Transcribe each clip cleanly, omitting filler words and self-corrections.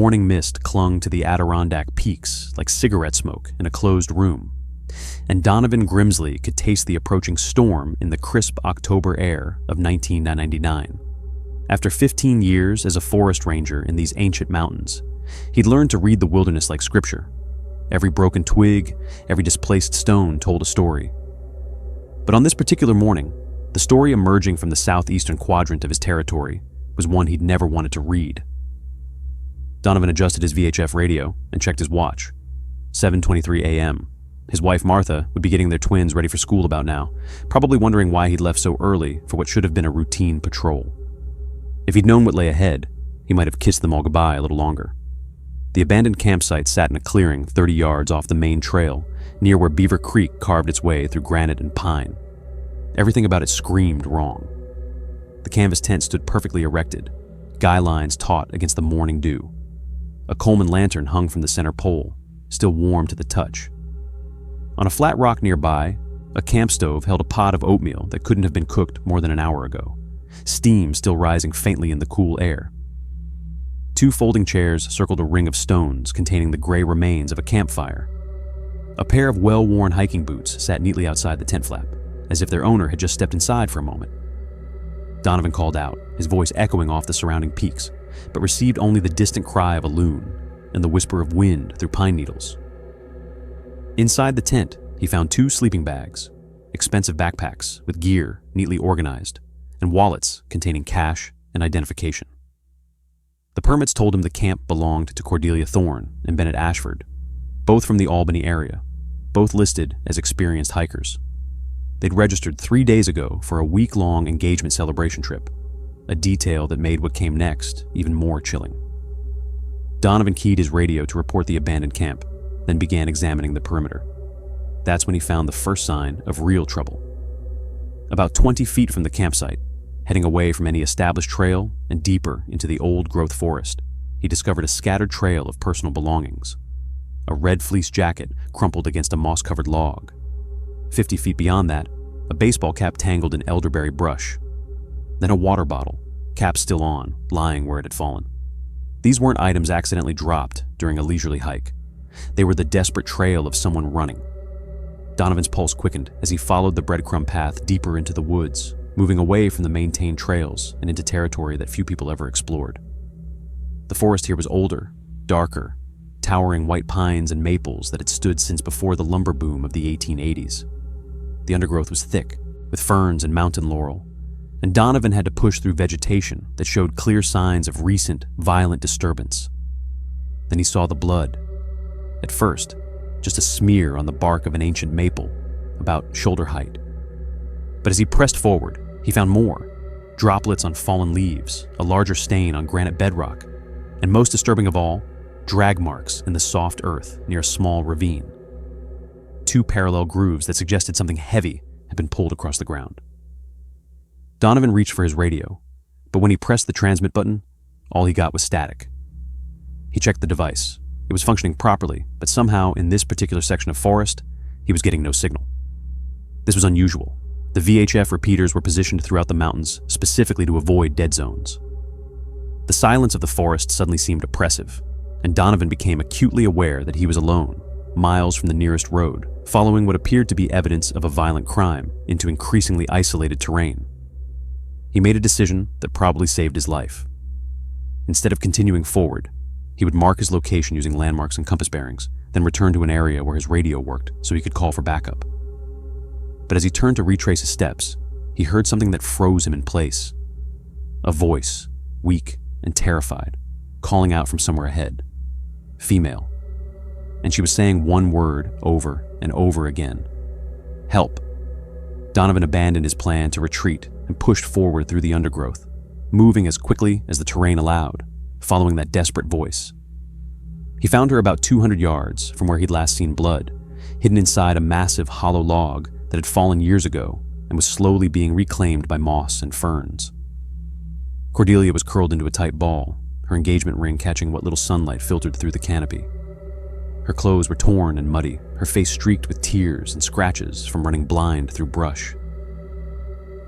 morning mist clung to the Adirondack peaks like cigarette smoke in a closed room, and Donovan Grimsley could taste the approaching storm in the crisp October air of 1999. After 15 years as a forest ranger in these ancient mountains, he'd learned to read the wilderness like scripture. Every broken twig, every displaced stone told a story. But on this particular morning, the story emerging from the southeastern quadrant of his territory was one he'd never wanted to read. Donovan adjusted his VHF radio and checked his watch. 7:23 a.m. His wife Martha would be getting their twins ready for school about now, probably wondering why he'd left so early for what should have been a routine patrol. If he'd known what lay ahead, he might have kissed them all goodbye a little longer. The abandoned campsite sat in a clearing 30 yards off the main trail, near where Beaver Creek carved its way through granite and pine. Everything about it screamed wrong. The canvas tent stood perfectly erected, guy lines taut against the morning dew. A Coleman lantern hung from the center pole, still warm to the touch. On a flat rock nearby, a camp stove held a pot of oatmeal that couldn't have been cooked more than an hour ago, steam still rising faintly in the cool air. Two folding chairs circled a ring of stones containing the gray remains of a campfire. A pair of well-worn hiking boots sat neatly outside the tent flap, as if their owner had just stepped inside for a moment. Donovan called out, his voice echoing off the surrounding peaks, but received only the distant cry of a loon and the whisper of wind through pine needles. Inside the tent, he found 2 sleeping bags, expensive backpacks with gear neatly organized, and wallets containing cash and identification. The permits told him the camp belonged to Cordelia Thorne and Bennett Ashford, both from the Albany area, both listed as experienced hikers. They'd registered 3 days ago for a week-long engagement celebration trip, a detail that made what came next even more chilling. Donovan keyed his radio to report the abandoned camp, then began examining the perimeter. That's when he found the first sign of real trouble. About 20 feet from the campsite, heading away from any established trail and deeper into the old-growth forest, he discovered a scattered trail of personal belongings. A red fleece jacket crumpled against a moss-covered log. 50 feet beyond that, a baseball cap tangled in elderberry brush. Then a water bottle, cap still on, lying where it had fallen. These weren't items accidentally dropped during a leisurely hike. They were the desperate trail of someone running. Donovan's pulse quickened as he followed the breadcrumb path deeper into the woods, moving away from the maintained trails and into territory that few people ever explored. The forest here was older, darker, towering white pines and maples that had stood since before the lumber boom of the 1880s. The undergrowth was thick, with ferns and mountain laurel, and Donovan had to push through vegetation that showed clear signs of recent, violent disturbance. Then he saw the blood. At first, just a smear on the bark of an ancient maple, about shoulder height. But as he pressed forward, he found more. Droplets on fallen leaves, a larger stain on granite bedrock, and most disturbing of all, drag marks in the soft earth near a small ravine. 2 parallel grooves that suggested something heavy had been pulled across the ground. Donovan reached for his radio, but when he pressed the transmit button, all he got was static. He checked the device. It was functioning properly, but somehow in this particular section of forest, he was getting no signal. This was unusual. The VHF repeaters were positioned throughout the mountains specifically to avoid dead zones. The silence of the forest suddenly seemed oppressive, and Donovan became acutely aware that he was alone, miles from the nearest road, following what appeared to be evidence of a violent crime into increasingly isolated terrain. He made a decision that probably saved his life. Instead of continuing forward, he would mark his location using landmarks and compass bearings, then return to an area where his radio worked so he could call for backup. But as he turned to retrace his steps, he heard something that froze him in place. A voice, weak and terrified, calling out from somewhere ahead. Female. And she was saying one word over and over again. Help. Donovan abandoned his plan to retreat and pushed forward through the undergrowth, moving as quickly as the terrain allowed, following that desperate voice. He found her about 200 yards from where he'd last seen blood, hidden inside a massive hollow log that had fallen years ago and was slowly being reclaimed by moss and ferns. Cordelia was curled into a tight ball, her engagement ring catching what little sunlight filtered through the canopy. Her clothes were torn and muddy, her face streaked with tears and scratches from running blind through brush.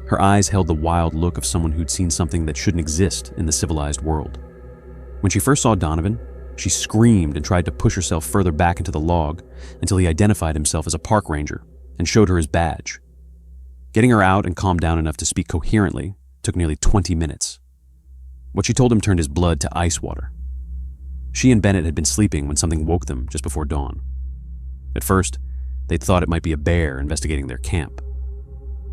Her eyes held the wild look of someone who'd seen something that shouldn't exist in the civilized world. When she first saw Donovan, She screamed and tried to push herself further back into the log until he identified himself as a park ranger and showed her his badge. Getting her out and calmed down enough to speak coherently took nearly 20 minutes. What she told him turned his blood to ice water. She and Bennett had been sleeping when something woke them just before dawn. At first, they'd thought it might be a bear investigating their camp.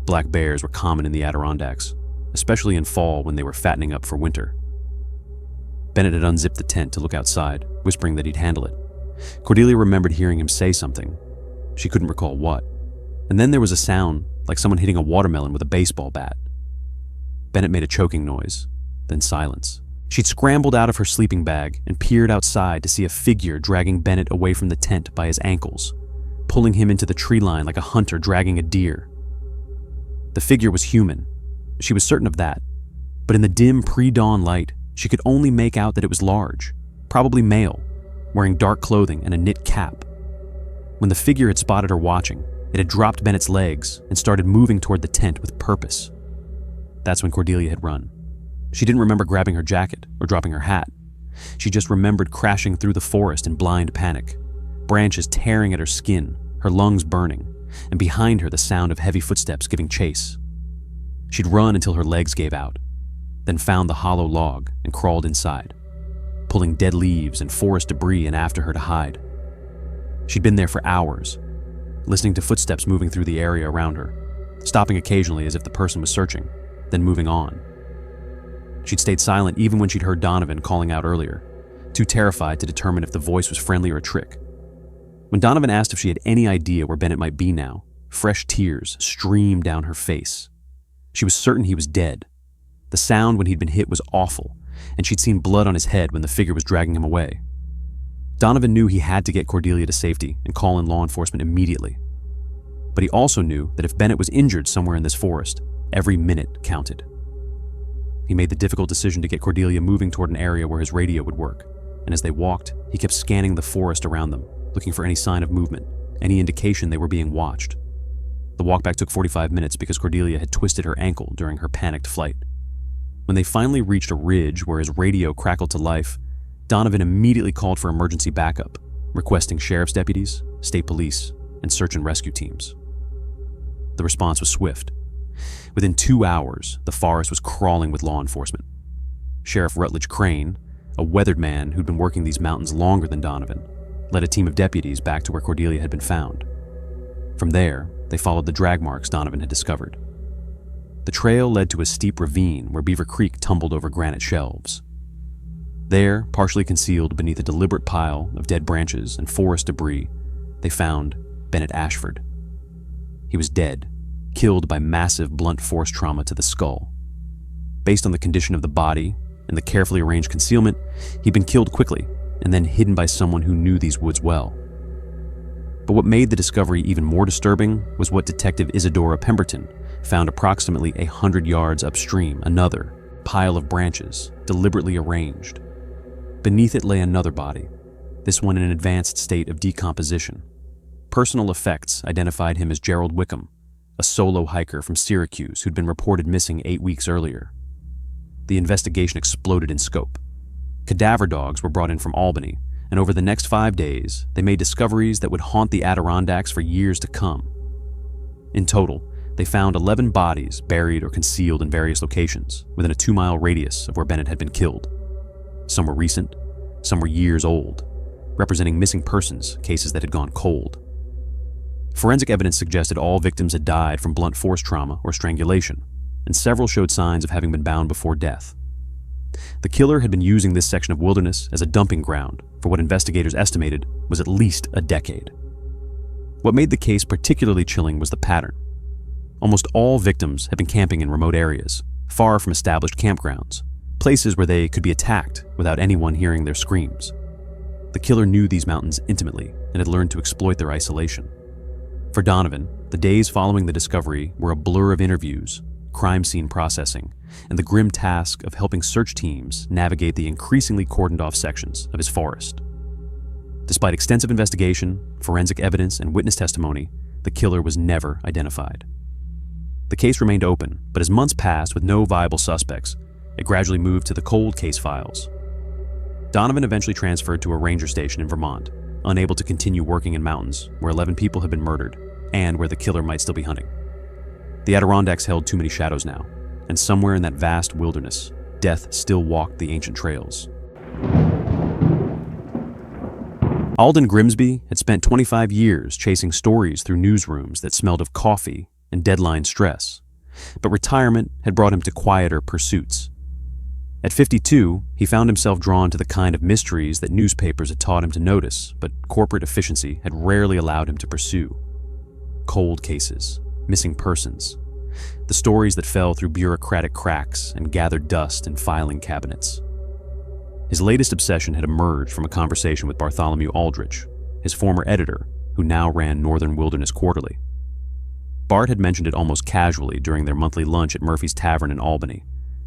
Black bears were common in the Adirondacks, especially in fall when they were fattening up for winter. Bennett had unzipped the tent to look outside, whispering that he'd handle it. Cordelia remembered hearing him say something. She couldn't recall what. And then there was a sound like someone hitting a watermelon with a baseball bat. Bennett made a choking noise, then silence. She'd scrambled out of her sleeping bag and peered outside to see a figure dragging Bennett away from the tent by his ankles, pulling him into the tree line like a hunter dragging a deer. The figure was human. She was certain of that. But in the dim pre-dawn light, she could only make out that it was large, probably male, wearing dark clothing and a knit cap. When the figure had spotted her watching, it had dropped Bennett's legs and started moving toward the tent with purpose. That's when Cordelia had run. She didn't remember grabbing her jacket or dropping her hat. She just remembered crashing through the forest in blind panic, branches tearing at her skin, her lungs burning, and behind her the sound of heavy footsteps giving chase. She'd run until her legs gave out, then found the hollow log and crawled inside, pulling dead leaves and forest debris in after her to hide. She'd been there for hours, listening to footsteps moving through the area around her, stopping occasionally as if the person was searching, then moving on. She'd stayed silent even when she'd heard Donovan calling out earlier, too terrified to determine if the voice was friendly or a trick. When Donovan asked if she had any idea where Bennett might be now, fresh tears streamed down her face. She was certain he was dead. The sound when he'd been hit was awful, and she'd seen blood on his head when the figure was dragging him away. Donovan knew he had to get Cordelia to safety and call in law enforcement immediately. But he also knew that if Bennett was injured somewhere in this forest, every minute counted. He made the difficult decision to get Cordelia moving toward an area where his radio would work, and as they walked, he kept scanning the forest around them, looking for any sign of movement, any indication they were being watched. The walk back took 45 minutes because Cordelia had twisted her ankle during her panicked flight. When they finally reached a ridge where his radio crackled to life, Donovan immediately called for emergency backup, requesting sheriff's deputies, state police, and search and rescue teams. The response was swift. Within 2 hours, the forest was crawling with law enforcement. Sheriff Rutledge Crane, a weathered man who'd been working these mountains longer than Donovan, led a team of deputies back to where Cordelia had been found. From there, they followed the drag marks Donovan had discovered. The trail led to a steep ravine where Beaver Creek tumbled over granite shelves. There, partially concealed beneath a deliberate pile of dead branches and forest debris, they found Bennett Ashford. He was dead, killed by massive blunt force trauma to the skull. Based on the condition of the body and the carefully arranged concealment, he'd been killed quickly and then hidden by someone who knew these woods well. But what made the discovery even more disturbing was what Detective Isadora Pemberton found approximately 100 yards upstream, another pile of branches, deliberately arranged. Beneath it lay another body, this one in an advanced state of decomposition. Personal effects identified him as Gerald Wickham, a solo hiker from Syracuse who'd been reported missing 8 weeks earlier. The investigation exploded in scope. Cadaver dogs were brought in from Albany, and over the next 5 days, they made discoveries that would haunt the Adirondacks for years to come. In total, they found 11 bodies buried or concealed in various locations within a 2-mile radius of where Bennett had been killed. Some were recent, some were years old, representing missing persons cases that had gone cold. Forensic evidence suggested all victims had died from blunt force trauma or strangulation, and several showed signs of having been bound before death. The killer had been using this section of wilderness as a dumping ground for what investigators estimated was at least a decade. What made the case particularly chilling was the pattern. Almost all victims had been camping in remote areas, far from established campgrounds, places where they could be attacked without anyone hearing their screams. The killer knew these mountains intimately and had learned to exploit their isolation. For Donovan, the days following the discovery were a blur of interviews, crime scene processing, and the grim task of helping search teams navigate the increasingly cordoned-off sections of his forest. Despite extensive investigation, forensic evidence, and witness testimony, the killer was never identified. The case remained open, but as months passed with no viable suspects, it gradually moved to the cold case files. Donovan eventually transferred to a ranger station in Vermont, unable to continue working in mountains where 11 people had been murdered and where the killer might still be hunting. The Adirondacks held too many shadows now, and somewhere in that vast wilderness, death still walked the ancient trails. Alden Grimsby had spent 25 years chasing stories through newsrooms that smelled of coffee and deadline stress, but retirement had brought him to quieter pursuits. At 52, he found himself drawn to the kind of mysteries that newspapers had taught him to notice, but corporate efficiency had rarely allowed him to pursue. Cold cases, missing persons, the stories that fell through bureaucratic cracks and gathered dust in filing cabinets. His latest obsession had emerged from a conversation with Bartholomew Aldrich, his former editor, who now ran Northern Wilderness Quarterly. Bart had mentioned it almost casually during their monthly lunch at Murphy's Tavern in Albany,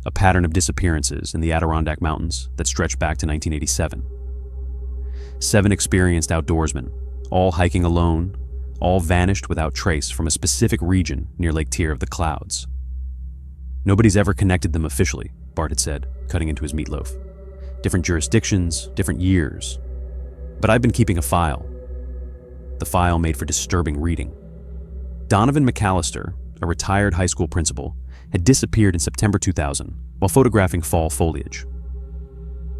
a pattern of disappearances in the Adirondack Mountains that stretched back to 1987. 7 experienced outdoorsmen, all hiking alone, all vanished without trace from a specific region near Lake Tyr of the Clouds. Nobody's ever connected them officially, Bart had said, cutting into his meatloaf. Different jurisdictions, different years. But I've been keeping a file. The file made for disturbing reading. Donovan McAllister, a retired high school principal, had disappeared in September 2000 while photographing fall foliage.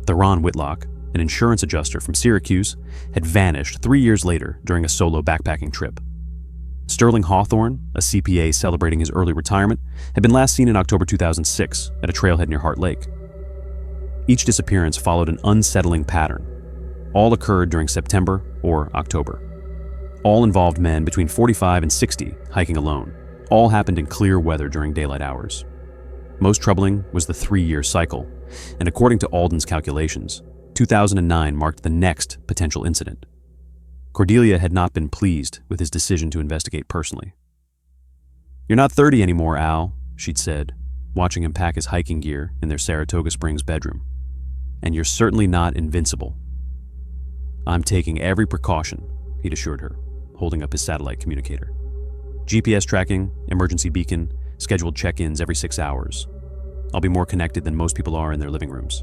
Theron Whitlock, an insurance adjuster from Syracuse, had vanished 3 years later during a solo backpacking trip. Sterling Hawthorne, a CPA celebrating his early retirement, had been last seen in October 2006 at a trailhead near Heart Lake. Each disappearance followed an unsettling pattern. All occurred during September or October. All involved men between 45 and 60 hiking alone. All happened in clear weather during daylight hours. Most troubling was the 3-year cycle, and according to Alden's calculations, 2009 marked the next potential incident. Cordelia had not been pleased with his decision to investigate personally. "You're not 30 anymore, Al," she'd said, watching him pack his hiking gear in their Saratoga Springs bedroom. "And you're certainly not invincible." "I'm taking every precaution," he'd assured her, holding up his satellite communicator. "GPS tracking, emergency beacon, scheduled check-ins every 6 hours. I'll be more connected than most people are in their living rooms."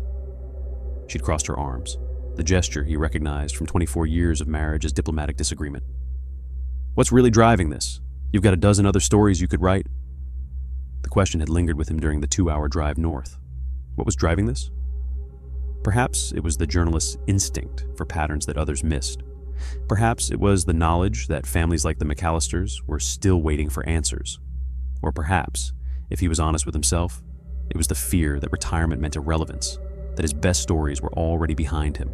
She'd crossed her arms, the gesture he recognized from 24 years of marriage as diplomatic disagreement. "What's really driving this? You've got a dozen other stories you could write." The question had lingered with him during the 2-hour drive north. What was driving this? Perhaps it was the journalist's instinct for patterns that others missed. Perhaps it was the knowledge that families like the McAllisters were still waiting for answers. Or perhaps, if he was honest with himself, it was the fear that retirement meant irrelevance, that his best stories were already behind him.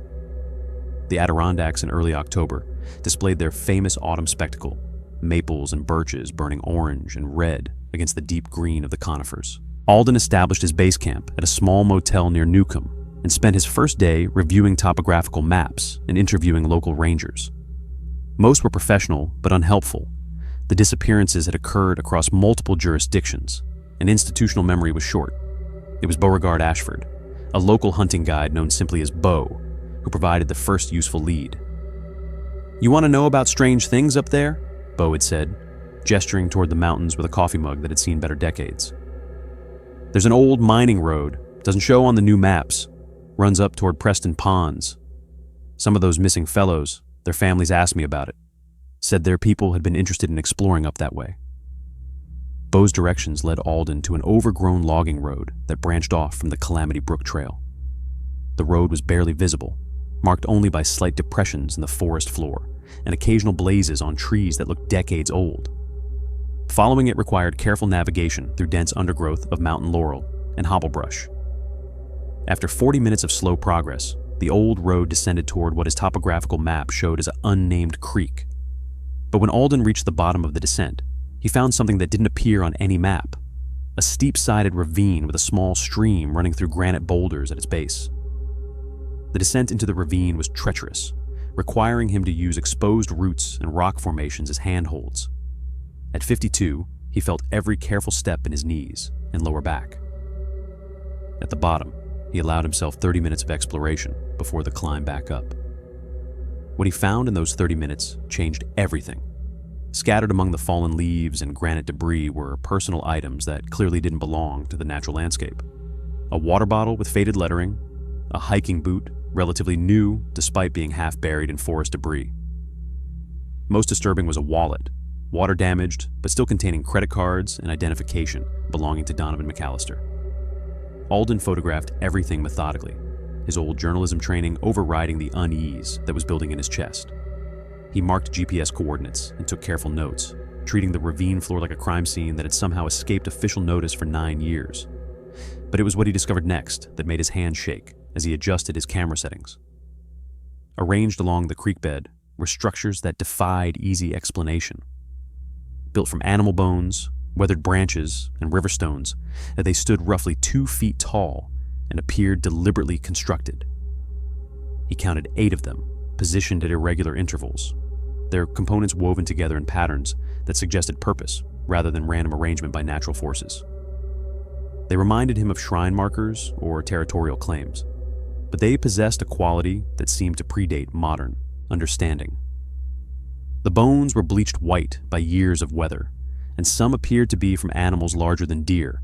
The Adirondacks in early October displayed their famous autumn spectacle, maples and birches burning orange and red against the deep green of the conifers. Alden established his base camp at a small motel near Newcomb and spent his first day reviewing topographical maps and interviewing local rangers. Most were professional but unhelpful. The disappearances had occurred across multiple jurisdictions, and institutional memory was short. It was Beauregard Ashford, a local hunting guide known simply as Beau, who provided the first useful lead. "You want to know about strange things up there?" Beau had said, gesturing toward the mountains with a coffee mug that had seen better decades. "There's an old mining road, doesn't show on the new maps, runs up toward Preston Ponds. Some of those missing fellows, their families asked me about it, said their people had been interested in exploring up that way." Beau's directions led Alden to an overgrown logging road that branched off from the Calamity Brook Trail. The road was barely visible, marked only by slight depressions in the forest floor and occasional blazes on trees that looked decades old. Following it required careful navigation through dense undergrowth of mountain laurel and hobblebrush. After 40 minutes of slow progress, the old road descended toward what his topographical map showed as an unnamed creek. But when Alden reached the bottom of the descent, he found something that didn't appear on any map, a steep-sided ravine with a small stream running through granite boulders at its base. The descent into the ravine was treacherous, requiring him to use exposed roots and rock formations as handholds. At 52, he felt every careful step in his knees and lower back. At the bottom, he allowed himself 30 minutes of exploration before the climb back up. What he found in those 30 minutes changed everything. Scattered among the fallen leaves and granite debris were personal items that clearly didn't belong to the natural landscape. A water bottle with faded lettering, a hiking boot, relatively new despite being half buried in forest debris. Most disturbing was a wallet, water damaged but still containing credit cards and identification belonging to Donovan McAllister. Alden photographed everything methodically, his old journalism training overriding the unease that was building in his chest. He marked GPS coordinates and took careful notes, treating the ravine floor like a crime scene that had somehow escaped official notice for 9 years. But it was what he discovered next that made his hand shake as he adjusted his camera settings. Arranged along the creek bed were structures that defied easy explanation. Built from animal bones, weathered branches, and river stones, they stood roughly 2 feet tall and appeared deliberately constructed. He counted 8 of them, positioned at irregular intervals, their components woven together in patterns that suggested purpose rather than random arrangement by natural forces. They reminded him of shrine markers or territorial claims, but they possessed a quality that seemed to predate modern understanding. The bones were bleached white by years of weather, and some appeared to be from animals larger than deer,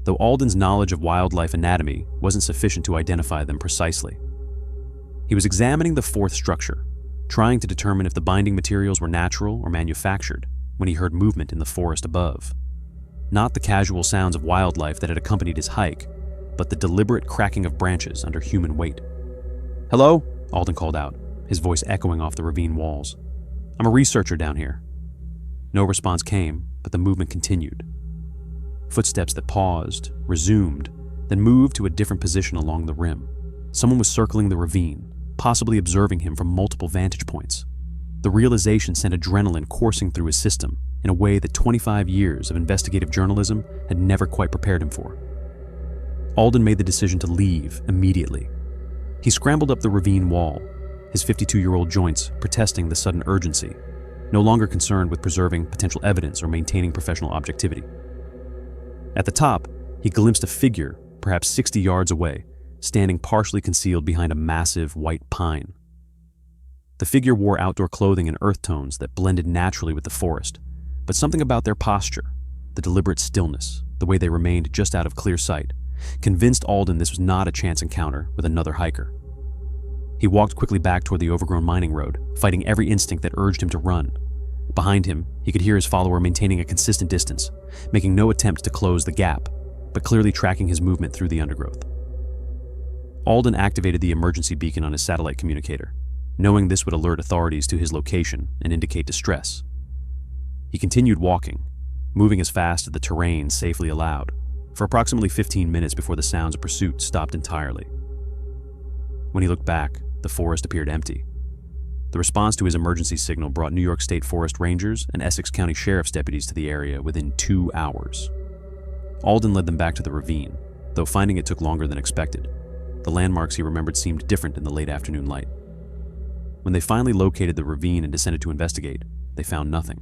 though Alden's knowledge of wildlife anatomy wasn't sufficient to identify them precisely. He was examining the 4th structure, trying to determine if the binding materials were natural or manufactured, when he heard movement in the forest above. Not the casual sounds of wildlife that had accompanied his hike, but the deliberate cracking of branches under human weight. "Hello?" Alden called out, his voice echoing off the ravine walls. "I'm a researcher down here." No response came, but the movement continued. Footsteps that paused, resumed, then moved to a different position along the rim. Someone was circling the ravine, possibly observing him from multiple vantage points. The realization sent adrenaline coursing through his system in a way that 25 years of investigative journalism had never quite prepared him for. Alden made the decision to leave immediately. He scrambled up the ravine wall, his 52-year-old joints protesting the sudden urgency, no longer concerned with preserving potential evidence or maintaining professional objectivity. At the top, he glimpsed a figure, perhaps 60 yards away, standing partially concealed behind a massive white pine. The figure wore outdoor clothing in earth tones that blended naturally with the forest, but something about their posture, the deliberate stillness, the way they remained just out of clear sight, convinced Alden this was not a chance encounter with another hiker. He walked quickly back toward the overgrown mining road, fighting every instinct that urged him to run. Behind him, he could hear his follower maintaining a consistent distance, making no attempt to close the gap, but clearly tracking his movement through the undergrowth. Alden activated the emergency beacon on his satellite communicator, knowing this would alert authorities to his location and indicate distress. He continued walking, moving as fast as the terrain safely allowed, for approximately 15 minutes before the sounds of pursuit stopped entirely. When he looked back, the forest appeared empty. The response to his emergency signal brought New York State Forest Rangers and Essex County Sheriff's deputies to the area within 2 hours. Alden led them back to the ravine, though finding it took longer than expected. The landmarks he remembered seemed different in the late afternoon light. When they finally located the ravine and descended to investigate, they found nothing.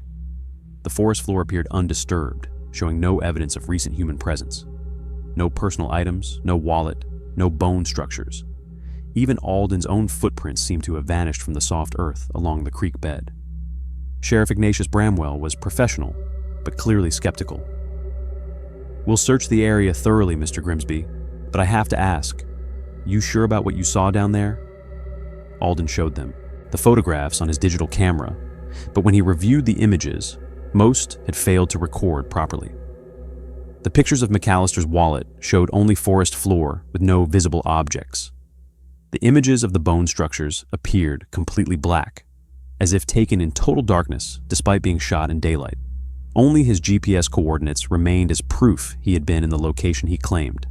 The forest floor appeared undisturbed, showing no evidence of recent human presence. No personal items, no wallet, no bone structures. Even Alden's own footprints seemed to have vanished from the soft earth along the creek bed. Sheriff Ignatius Bramwell was professional, but clearly skeptical. "We'll search the area thoroughly, Mr. Grimsby, but I have to ask, you sure about what you saw down there?" Alden showed them the photographs on his digital camera, but when he reviewed the images, most had failed to record properly. The pictures of McAllister's wallet showed only forest floor with no visible objects. The images of the bone structures appeared completely black, as if taken in total darkness despite being shot in daylight. Only his GPS coordinates remained as proof he had been in the location he claimed.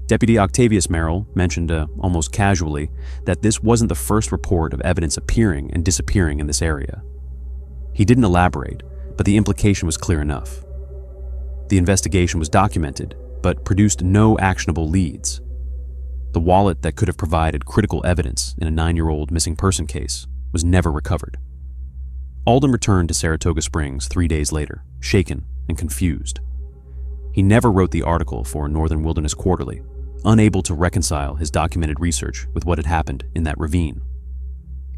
Deputy Octavius Merrill mentioned almost casually that this wasn't the first report of evidence appearing and disappearing in this area. He didn't elaborate, but the implication was clear enough. The investigation was documented, but produced no actionable leads. The wallet that could have provided critical evidence in a 9-year-old missing person case was never recovered. Alden returned to Saratoga Springs 3 days later, shaken and confused. He never wrote the article for Northern Wilderness Quarterly, unable to reconcile his documented research with what had happened in that ravine.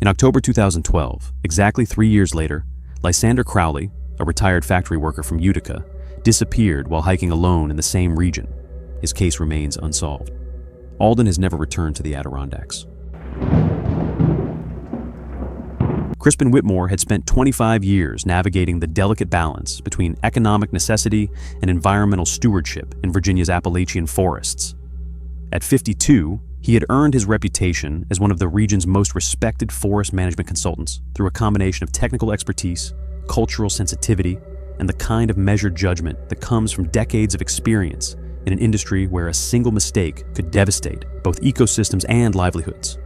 In October 2012, exactly 3 years later, Lysander Crowley, a retired factory worker from Utica, disappeared while hiking alone in the same region. His case remains unsolved. Alden has never returned to the Adirondacks. Crispin Whitmore had spent 25 years navigating the delicate balance between economic necessity and environmental stewardship in Virginia's Appalachian forests. At 52, he had earned his reputation as one of the region's most respected forest management consultants through a combination of technical expertise, cultural sensitivity, and the kind of measured judgment that comes from decades of experience in an industry where a single mistake could devastate both ecosystems and livelihoods.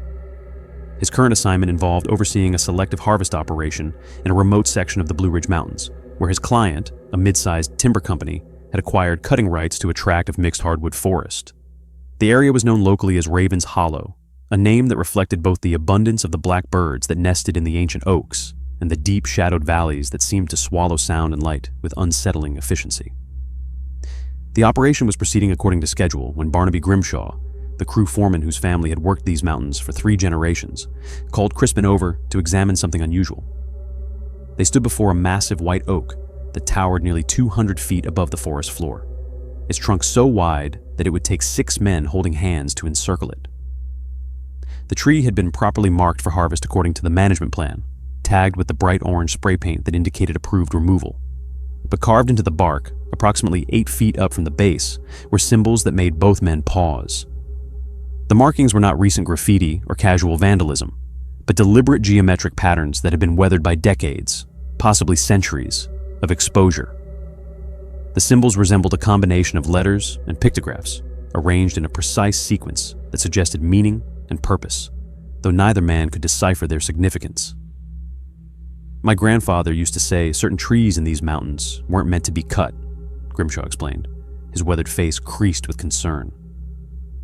His current assignment involved overseeing a selective harvest operation in a remote section of the Blue Ridge Mountains, where his client, a mid-sized timber company, had acquired cutting rights to a tract of mixed hardwood forest. The area was known locally as Raven's Hollow, a name that reflected both the abundance of the black birds that nested in the ancient oaks and the deep shadowed valleys that seemed to swallow sound and light with unsettling efficiency. The operation was proceeding according to schedule when Barnaby Grimshaw, the crew foreman whose family had worked these mountains for 3 generations, called Crispin over to examine something unusual. They stood before a massive white oak that towered nearly 200 feet above the forest floor, its trunk so wide that it would take 6 men holding hands to encircle it. The tree had been properly marked for harvest according to the management plan, tagged with the bright orange spray paint that indicated approved removal. But carved into the bark, approximately 8 feet up from the base, were symbols that made both men pause. The markings were not recent graffiti or casual vandalism, but deliberate geometric patterns that had been weathered by decades, possibly centuries, of exposure. The symbols resembled a combination of letters and pictographs, arranged in a precise sequence that suggested meaning and purpose, though neither man could decipher their significance. "My grandfather used to say certain trees in these mountains weren't meant to be cut," Grimshaw explained, his weathered face creased with concern.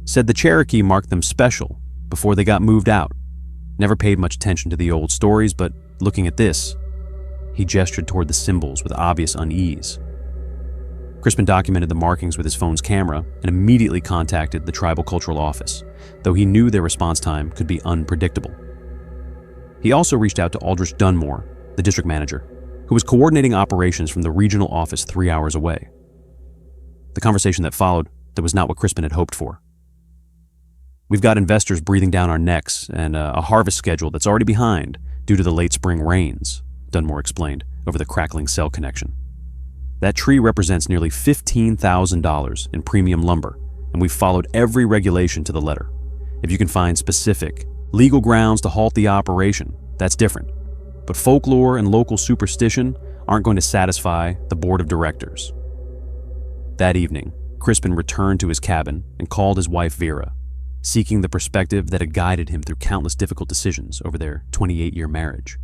"Said the Cherokee marked them special before they got moved out. Never paid much attention to the old stories, but looking at this," he gestured toward the symbols with obvious unease. Crispin documented the markings with his phone's camera and immediately contacted the tribal cultural office, though he knew their response time could be unpredictable. He also reached out to Aldrich Dunmore, the district manager, who was coordinating operations from the regional office 3 hours away. The conversation that followed, that was not what Crispin had hoped for. "We've got investors breathing down our necks and a harvest schedule that's already behind due to the late spring rains," Dunmore explained over the crackling cell connection. "That tree represents nearly $15,000 in premium lumber, and we've followed every regulation to the letter. If you can find specific, legal grounds to halt the operation, that's different. But folklore and local superstition aren't going to satisfy the board of directors." That evening, Crispin returned to his cabin and called his wife Vera, seeking the perspective that had guided him through countless difficult decisions over their 28-year marriage.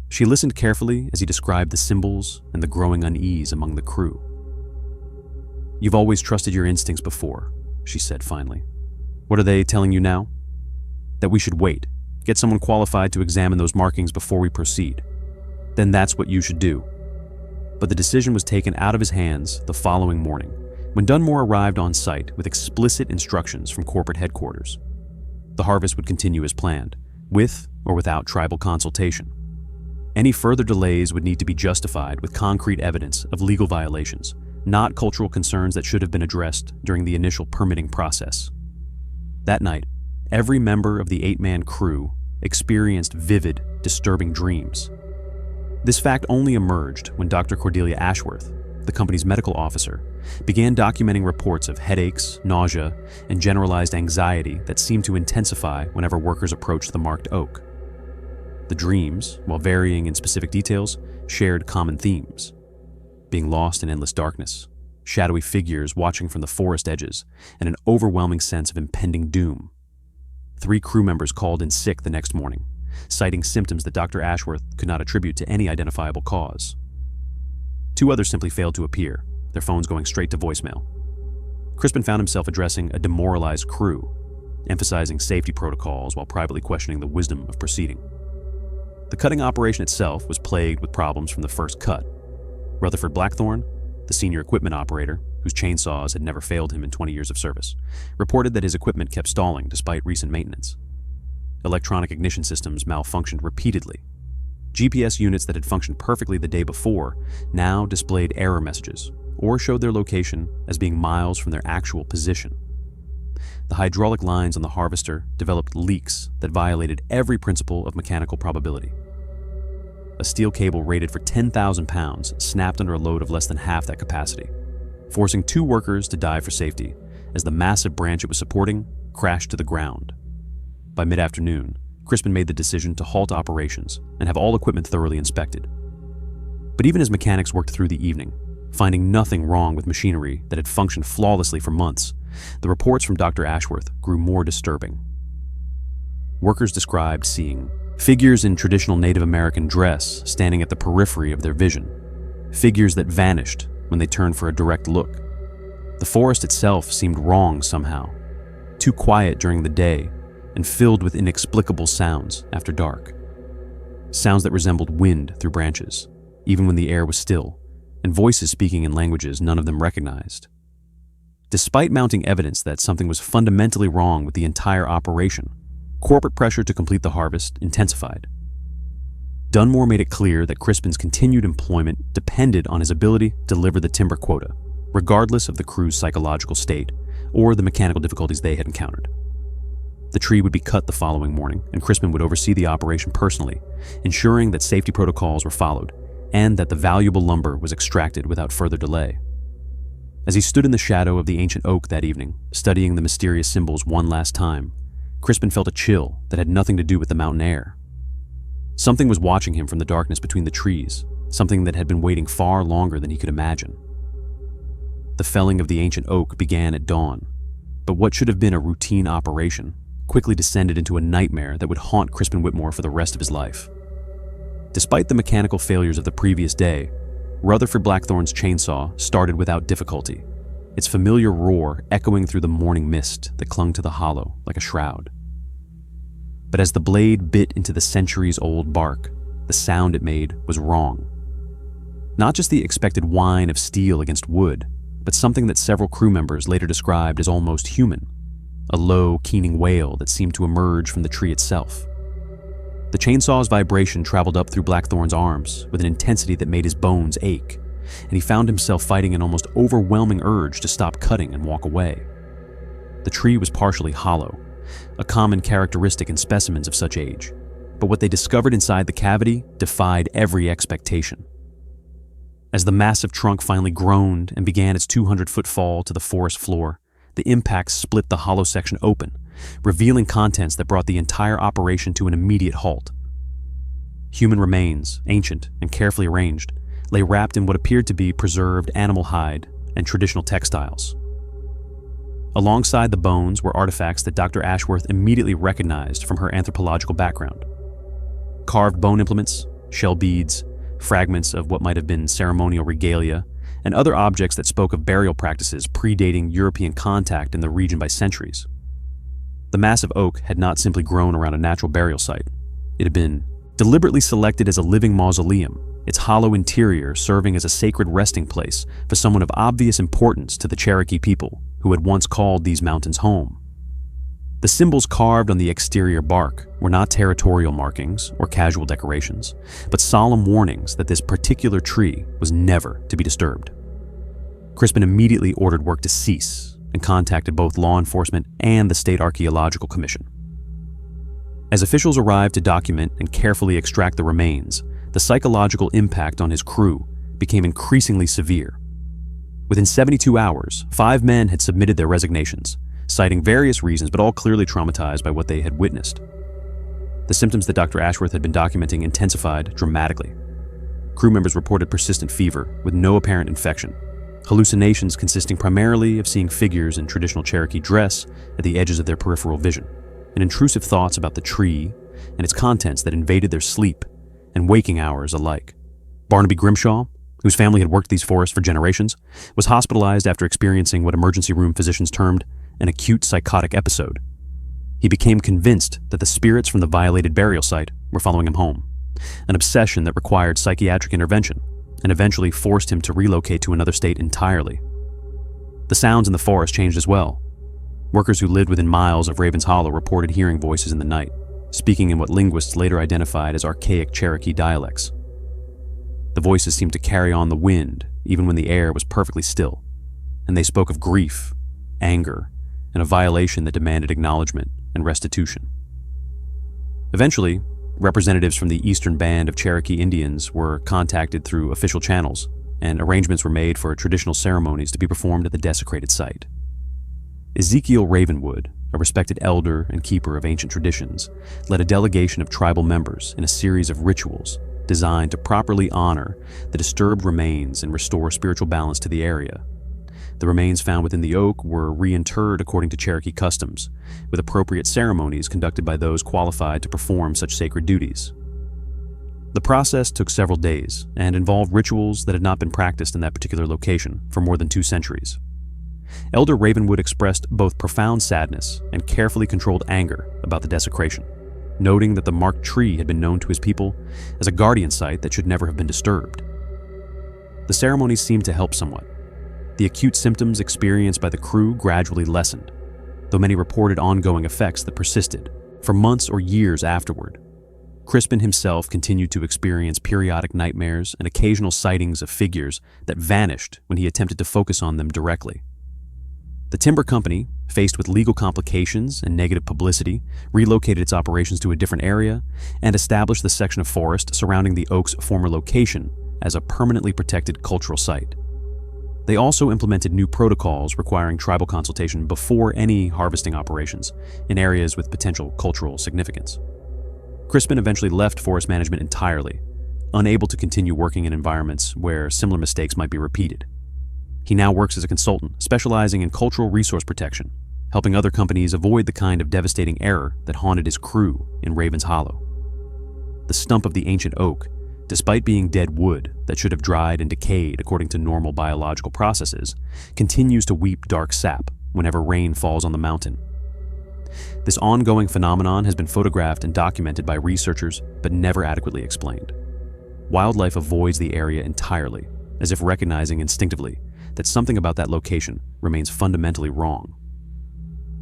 She listened carefully as he described the symbols and the growing unease among the crew. "You've always trusted your instincts before," she said finally. "What are they telling you now?" "That we should wait, get someone qualified to examine those markings before we proceed. Then that's what you should do." But the decision was taken out of his hands the following morning, when Dunmore arrived on site with explicit instructions from corporate headquarters. The harvest would continue as planned, with or without tribal consultation. Any further delays would need to be justified with concrete evidence of legal violations, not cultural concerns that should have been addressed during the initial permitting process. That night, every member of the 8-man crew experienced vivid, disturbing dreams. This fact only emerged when Dr. Cordelia Ashworth, the company's medical officer, began documenting reports of headaches, nausea, and generalized anxiety that seemed to intensify whenever workers approached the marked oak. The dreams, while varying in specific details, shared common themes: being lost in endless darkness, shadowy figures watching from the forest edges, and an overwhelming sense of impending doom. 3 crew members called in sick the next morning, citing symptoms that Dr. Ashworth could not attribute to any identifiable cause. 2 others simply failed to appear, their phones going straight to voicemail. Crispin found himself addressing a demoralized crew, emphasizing safety protocols while privately questioning the wisdom of proceeding. The cutting operation itself was plagued with problems from the first cut. Rutherford Blackthorne, the senior equipment operator, whose chainsaws had never failed him in 20 years of service, reported that his equipment kept stalling despite recent maintenance. Electronic ignition systems malfunctioned repeatedly. GPS units that had functioned perfectly the day before now displayed error messages or showed their location as being miles from their actual position. The hydraulic lines on the harvester developed leaks that violated every principle of mechanical probability. a steel cable rated for 10,000 pounds snapped under a load of less than half that capacity, forcing 2 workers to dive for safety as the massive branch it was supporting crashed to the ground. By mid-afternoon, Crispin made the decision to halt operations and have all equipment thoroughly inspected. But even as mechanics worked through the evening, finding nothing wrong with machinery that had functioned flawlessly for months, the reports from Dr. Ashworth grew more disturbing. Workers described seeing figures in traditional Native American dress standing at the periphery of their vision, figures that vanished when they turned for a direct look. The forest itself seemed wrong somehow, too quiet during the day and filled with inexplicable sounds after dark. Sounds that resembled wind through branches, even when the air was still, and voices speaking in languages none of them recognized. Despite mounting evidence that something was fundamentally wrong with the entire operation, corporate pressure to complete the harvest intensified. Dunmore made it clear that Crispin's continued employment depended on his ability to deliver the timber quota, regardless of the crew's psychological state or the mechanical difficulties they had encountered. The tree would be cut the following morning, and Crispin would oversee the operation personally, ensuring that safety protocols were followed and that the valuable lumber was extracted without further delay. As he stood in the shadow of the ancient oak that evening, studying the mysterious symbols one last time, Crispin felt a chill that had nothing to do with the mountain air. Something was watching him from the darkness between the trees, something that had been waiting far longer than he could imagine. The felling of the ancient oak began at dawn, but what should have been a routine operation quickly descended into a nightmare that would haunt Crispin Whitmore for the rest of his life. Despite the mechanical failures of the previous day, Rutherford Blackthorn's chainsaw started without difficulty, its familiar roar echoing through the morning mist that clung to the hollow like a shroud. But as the blade bit into the centuries-old bark, the sound it made was wrong. Not just the expected whine of steel against wood, but something that several crew members later described as almost human, a low, keening wail that seemed to emerge from the tree itself. The chainsaw's vibration traveled up through Blackthorn's arms with an intensity that made his bones ache, and he found himself fighting an almost overwhelming urge to stop cutting and walk away. The tree was partially hollow, a common characteristic in specimens of such age, but what they discovered inside the cavity defied every expectation. As the massive trunk finally groaned and began its 200-foot fall to the forest floor, the impact split the hollow section open, revealing contents that brought the entire operation to an immediate halt. Human remains, ancient and carefully arranged, lay wrapped in what appeared to be preserved animal hide and traditional textiles. Alongside the bones were artifacts that Dr. Ashworth immediately recognized from her anthropological background. Carved bone implements, shell beads, fragments of what might have been ceremonial regalia, and other objects that spoke of burial practices predating European contact in the region by centuries. The massive oak had not simply grown around a natural burial site. It had been deliberately selected as a living mausoleum, its hollow interior serving as a sacred resting place for someone of obvious importance to the Cherokee people who had once called these mountains home. The symbols carved on the exterior bark were not territorial markings or casual decorations, but solemn warnings that this particular tree was never to be disturbed. Crispin immediately ordered work to cease and contacted both law enforcement and the State Archaeological Commission. As officials arrived to document and carefully extract the remains, the psychological impact on his crew became increasingly severe. Within 72 hours, 5 men had submitted their resignations, citing various reasons but all clearly traumatized by what they had witnessed. The symptoms that Dr. Ashworth had been documenting intensified dramatically. Crew members reported persistent fever with no apparent infection, hallucinations consisting primarily of seeing figures in traditional Cherokee dress at the edges of their peripheral vision, and intrusive thoughts about the tree and its contents that invaded their sleep and waking hours alike. Barnaby Grimshaw, whose family had worked these forests for generations, was hospitalized after experiencing what emergency room physicians termed an acute psychotic episode. He became convinced that the spirits from the violated burial site were following him home, an obsession that required psychiatric intervention and eventually forced him to relocate to another state entirely. The sounds in the forest changed as well. Workers who lived within miles of Ravens Hollow reported hearing voices in the night, speaking in what linguists later identified as archaic Cherokee dialects. The voices seemed to carry on the wind even when the air was perfectly still, and they spoke of grief, anger, and a violation that demanded acknowledgement and restitution. Eventually, Representatives from the Eastern Band of Cherokee Indians were contacted through official channels, and arrangements were made for traditional ceremonies to be performed at the desecrated site. Ezekiel Ravenwood, a respected elder and keeper of ancient traditions, led a delegation of tribal members in a series of rituals designed to properly honor the disturbed remains and restore spiritual balance to the area. The remains found within the oak were reinterred according to Cherokee customs, with appropriate ceremonies conducted by those qualified to perform such sacred duties. The process took several days and involved rituals that had not been practiced in that particular location for more than 2 centuries. Elder Ravenwood expressed both profound sadness and carefully controlled anger about the desecration, noting that the marked tree had been known to his people as a guardian site that should never have been disturbed. The ceremonies seemed to help somewhat. The acute symptoms experienced by the crew gradually lessened, though many reported ongoing effects that persisted for months or years afterward. Crispin himself continued to experience periodic nightmares and occasional sightings of figures that vanished when he attempted to focus on them directly. The timber company, faced with legal complications and negative publicity, relocated its operations to a different area and established the section of forest surrounding the oak's former location as a permanently protected cultural site. They also implemented new protocols requiring tribal consultation before any harvesting operations in areas with potential cultural significance. Crispin eventually left forest management entirely, unable to continue working in environments where similar mistakes might be repeated. He now works as a consultant, specializing in cultural resource protection, helping other companies avoid the kind of devastating error that haunted his crew in Ravens Hollow. The stump of the ancient oak, despite being dead wood that should have dried and decayed according to normal biological processes, continues to weep dark sap whenever rain falls on the mountain. This ongoing phenomenon has been photographed and documented by researchers, but never adequately explained. Wildlife avoids the area entirely, as if recognizing instinctively that something about that location remains fundamentally wrong.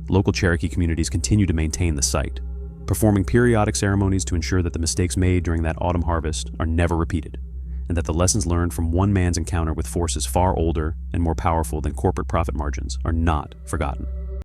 Local Cherokee communities continue to maintain the site, performing periodic ceremonies to ensure that the mistakes made during that autumn harvest are never repeated, and that the lessons learned from one man's encounter with forces far older and more powerful than corporate profit margins are not forgotten.